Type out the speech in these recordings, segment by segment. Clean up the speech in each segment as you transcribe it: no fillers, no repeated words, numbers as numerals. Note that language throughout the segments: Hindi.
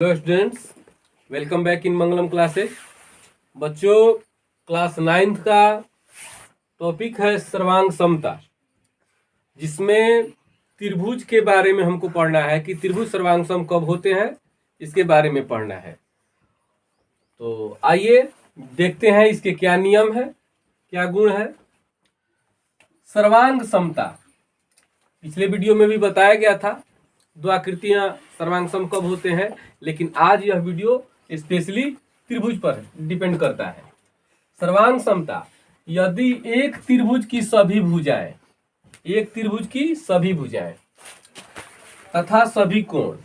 Hello students, welcome back in Mangalam classes. बच्चों, क्लास 9th का टॉपिक है सर्वांग समता, जिसमें त्रिभुज के बारे में हमको पढ़ना है कि त्रिभुज सर्वांग सम कब होते हैं, इसके बारे में पढ़ना है। तो आइए देखते हैं इसके क्या नियम है, क्या गुण है। सर्वांग समता पिछले वीडियो में भी बताया गया था, दो आकृतियां सर्वांग सम कब होते हैं, लेकिन आज यह वीडियो स्पेशली त्रिभुज पर डिपेंड करता है। सर्वांग समता, यदि एक त्रिभुज की सभी भुजाएं तथा सभी कोण,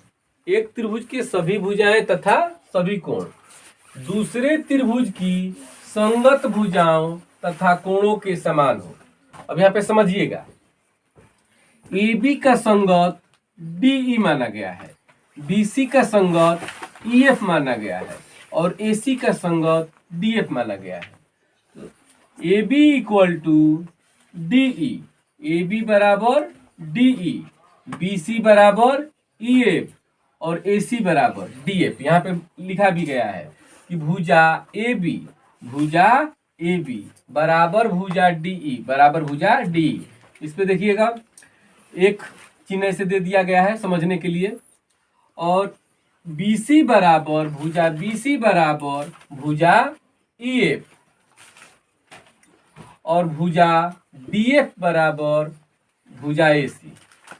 एक त्रिभुज के सभी भुजाएं तथा सभी कोण दूसरे त्रिभुज की संगत भुजाओं तथा कोणों के समान हो। अब यहाँ पे समझिएगा, AB का संगत DE माना गया है, BC का संगत EF माना गया है और AC का संगत DF माना गया है। तो AB equal to DE, AB बराबर DE, BC बराबर EF और AC बराबर DF। यहाँ पे लिखा भी गया है कि भुजा AB बराबर भुजा DE बराबर भुजा DE। इस पे देखिएगा, एक चिन्ह से दे दिया गया है समझने के लिए। और BC बराबर भुजा EF और भुजा DF बराबर भुजा AC।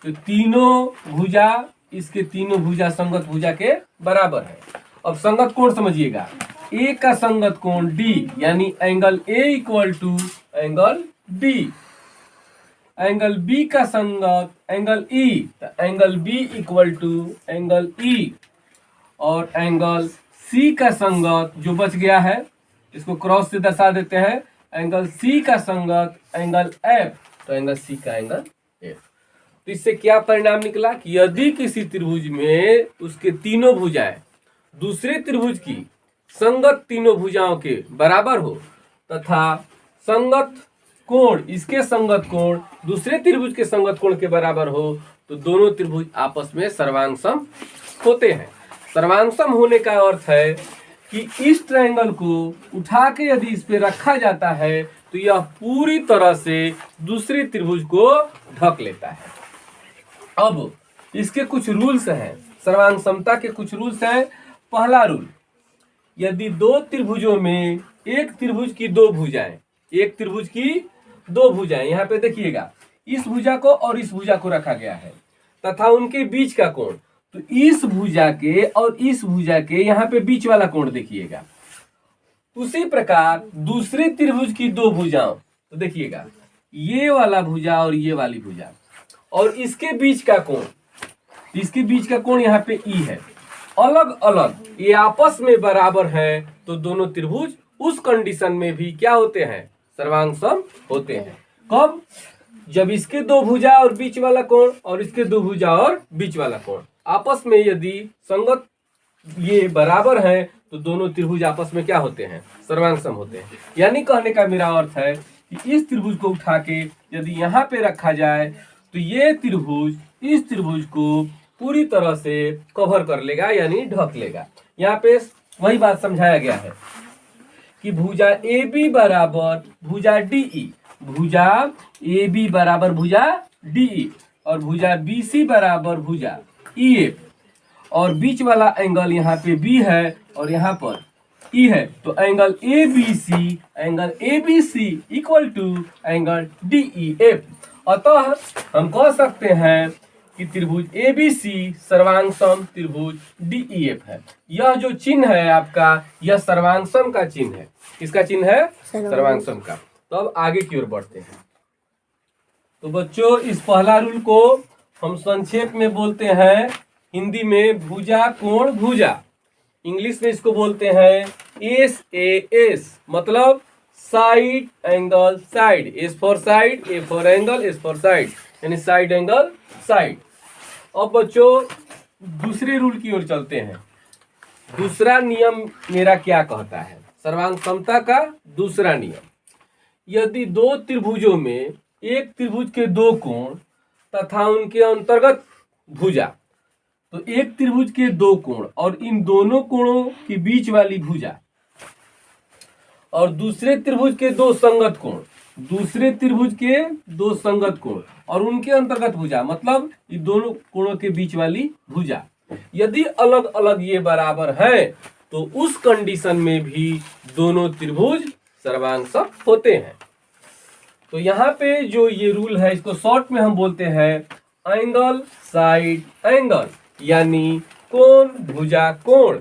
तो तीनों भुजा, इसके तीनों भुजा संगत भुजा के बराबर है। अब संगत कोण समझिएगा, A का संगत कोण D, यानी angle A equal to angle D। Angle B का संगत एंगल E, तो angle B equal to angle E। और एंगल C का संगत जो बच गया है, इसको क्रॉस से दर्शा देते हैं, एंगल C का संगत एंगल F, तो एंगल C का एंगल F। तो इससे क्या परिणाम निकला कि यदि किसी त्रिभुज में उसके तीनों भुजाएं दूसरे त्रिभुज की संगत तीनों भुजाओं के बराबर हो तथा संगत कोण, इसके संगत कोण दूसरे त्रिभुज के संगत कोण के बराबर हो, तो दोनों त्रिभुज आपस में सर्वांग सम होते हैं। सर्वांग सम होने का अर्थ है कि इस ट्रायंगल को उठा के यदि इस पे रखा जाता है तो यह पूरी तरह से दूसरे त्रिभुज को ढक लेता है। अब इसके कुछ रूल्स हैं, सर्वांग समता के कुछ रूल्स हैं। पहला रूल, यदि दो त्रिभुजों में एक त्रिभुज की दो भुजाएं, यहाँ पे देखिएगा, इस भुजा को और इस भुजा को रखा गया है तथा उनके बीच का कोण, तो इस भुजा के और इस भुजा के यहाँ पे बीच वाला कोण देखिएगा। उसी प्रकार दूसरे त्रिभुज की दो भुजाओं, तो देखिएगा ये वाला भुजा और ये वाली भुजा और इसके बीच का कोण यहाँ पे E है, अलग अलग, ये आपस में बराबर है, तो दोनों त्रिभुज उस कंडीशन में भी क्या होते हैं, सर्वांग सम होते हैं। कब? जब इसके दो भुजा और बीच वाला कोण और इसके दो भुजा और बीच वाला कोण आपस में यदि संगत ये बराबर है, तो दोनों त्रिभुज आपस में क्या होते हैं, सर्वांग सम होते हैं। यानी कहने का मेरा अर्थ है कि इस त्रिभुज को उठा के यदि यहाँ पे रखा जाए तो ये त्रिभुज इस त्रिभुज को पूरी तरह से कवर कर लेगा, यानी ढक लेगा। यहाँ पे वही बात समझाया गया है कि भुजा AB बराबर भुजा DE, भुजा AB बराबर भुजा DE और भुजा BC बराबर भुजा EF और बीच वाला एंगल यहाँ पे B है और यहाँ पर E है, तो angle ABC equal to angle DEF। अतः हम कह सकते हैं कि त्रिभुज ABC सर्वांग सम त्रिभुज DEF है। यह जो चिन्ह है आपका, यह सर्वांग सम का चिन्ह है। किसका चिन्ह है? सर्वांग सम का। तो अब आगे की ओर बढ़ते हैं। तो बच्चों, इस पहला रूल को हम संक्षेप में बोलते हैं हिंदी में भुजा कोण भुजा, इंग्लिश में इसको बोलते हैं SAS, मतलब side angle side, S for side, A for angle, S for side, यानी साइड एंगल साइड। अब बच्चों, दूसरे रूल की ओर चलते हैं। दूसरा नियम मेरा क्या कहता है, सर्वांग समता का दूसरा नियम, यदि दो त्रिभुजों में एक त्रिभुज के दो कोण तथा उनके अंतर्गत भुजा, तो एक त्रिभुज के दो कोण और इन दोनों कोणों के बीच वाली भुजा और दूसरे त्रिभुज के दो संगत कोण, दूसरे त्रिभुज के दो संगत कोण और उनके अंतर्गत भुजा, मतलब ये दोनों कोणों के बीच वाली भुजा यदि अलग अलग ये बराबर है तो उस कंडीशन में भी दोनों त्रिभुज सर्वांग होते हैं। तो यहाँ पे जो ये रूल है इसको शॉर्ट में हम बोलते हैं एंगल साइड एंगल, यानी कोण भुजा कोण।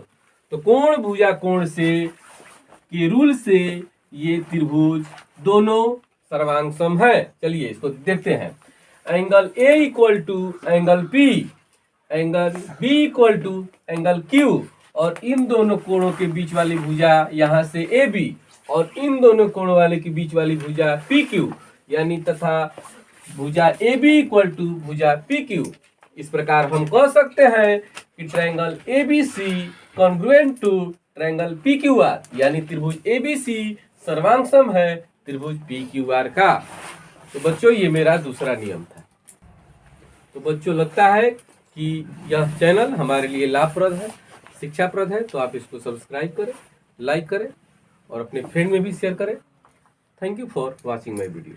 तो कोण भुजा कोण से के रूल से ये त्रिभुज दोनों सर्वांग सम है। चलिए इसको देखते हैं। Angle A equal to angle P, angle B equal to angle Q और इन दोनों कोणों के बीच वाली भुजा यहाँ से AB और इन दोनों कोणों वाले के बीच वाली भुजा PQ, यानी तथा भुजा AB इक्वल टू भुजा PQ। इस प्रकार हम कह सकते हैं कि triangle ABC congruent to triangle PQR, यानी त्रिभुज ABC सर्वांग सम है त्रिभुज PQR का। तो बच्चों ये मेरा दूसरा नियम था। तो बच्चों लगता है कि यह चैनल हमारे लिए लाभप्रद है, शिक्षाप्रद है, तो आप इसको सब्सक्राइब करें, लाइक करें और अपने फ्रेंड में भी शेयर करें। Thank you for watching my video.